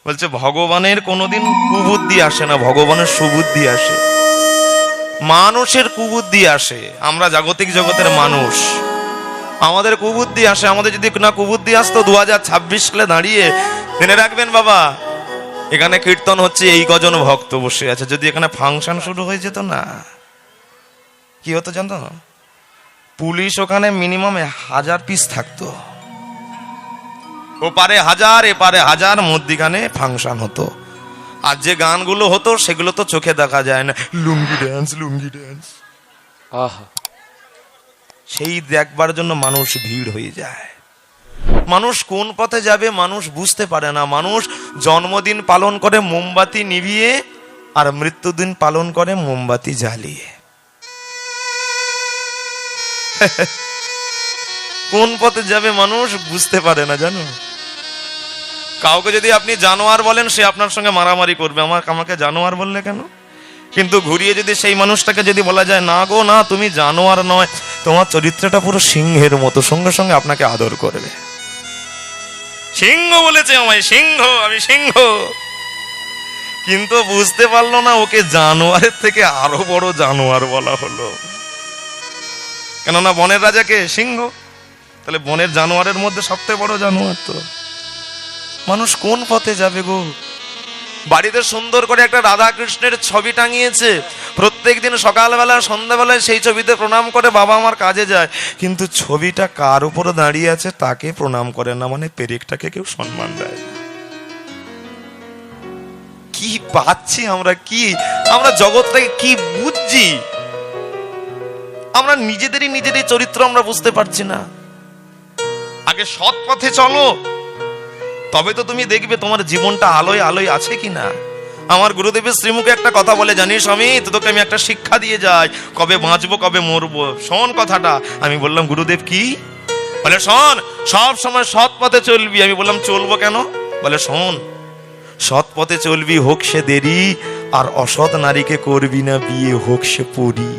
বলছে ভগবানের কোনোদিন কুবুদ্ধি আসে না, ভগবানের সুবুদ্ধি আসে। মানুষের কুবুদ্ধি আসে, আমরা জাগতিক জগতের মানুষ, আমাদের কুবুদ্ধি আসে। আমাদের যদি না কুবুদ্ধি আসতো 2026 সালে দাঁড়িয়ে, জেনে রাখবেন বাবা, এখানে কীর্তন হচ্ছে, এই কজন ভক্ত বসে আছে, যদি এখানে ফাংশন শুরু হয়ে যেত না, কি হতো জানো? পুলিশ ওখানে মিনিমাম 1000 পিস থাকতো, ও পারে 1000 এ পারে 1000, মধ্যিখানে ফাংশন হতো। আর যে গানগুলো হতো সেগুলো তো চোখে দেখা যায় না, লুঙ্গি ড্যান্স, লুঙ্গি ড্যান্স, আহা, সেই দেখবার জন্য মানুষ ভিড় হয়ে যায়। মানুষ কোন পথে যাবে মানুষ বুঝতে পারে না। মানুষ জন্মদিন পালন করে মোমবাতি নিভিয়ে, আর মৃত্যুদিন পালন করে মোমবাতি জ্বালিয়ে। কোন পথে যাবে মানুষ বুঝতে পারে না, জানো? কাউকে যদি আপনি জানোয়ার বলেন, সে আপনার সঙ্গে মারামারি করবে, আমাকে জানোয়ার বললে কেন? কিন্তু ঘুরিয়ে যদি সেই মানুষটাকে যদি বলা যায়, না গো না, তুমি জানোয়ার নয়, তোমার চরিত্রটা পুরো সিংহের মতো, সঙ্গে সঙ্গে আপনাকে আদর করবে। সিংহ বলেছে আমায়, সিংহ, আমি সিংহ। কিন্তু বুঝতে পারলো না ওকে জানোয়ারের থেকে আরো বড় জানোয়ার বলা হলো। কেননা বনের রাজাকে সিংহ, তাহলে বনের জানোয়ারের মধ্যে সবথেকে বড় জানোয়ার তো। মানুষ কোন পথে যাবে গো? বাড়িতে সুন্দর করে একটা রাধা কৃষ্ণের ছবি টাঙিয়েছে, প্রত্যেকদিন সকালবেলা সন্ধ্যাবেলায় সেই ছবিতে প্রণাম করে বাবা আমার কাজে যায়, কিন্তু ছবিটা কার উপরে দাঁড়িয়ে আছে তাকে প্রণাম করে না, মানে পেরেকটাকে কেউ সম্মান দেয় না। কি পাচ্ছি আমরা? কি আমরা জগৎটাকে কি বুঝছি? আমরা নিজেদের চরিত্র আমরা বুঝতে পারছি না। আগে সৎ পথে চলো, তবে তো তুমি দেখবে তোমার জীবনটা আলোয় আলোয় আছে কিনা। আমার গুরুদেবের শ্রীমুখে একটা কথা বলে, জানিস আমি তোকে আমি একটা শিক্ষা দিয়ে যাই, কবে বাঁচবো কবে মরবো, শোন কথাটা। আমি বললাম গুরুদেব কি? বলে শোন, সব সময় সৎ পথে চলবি। আমি বললাম চলবো কেন? বলে শোন, সৎ পথে চলবি হোক সে দেরি, আর অসৎ নারীকে করবি না বিয়ে, হোক সে পরী।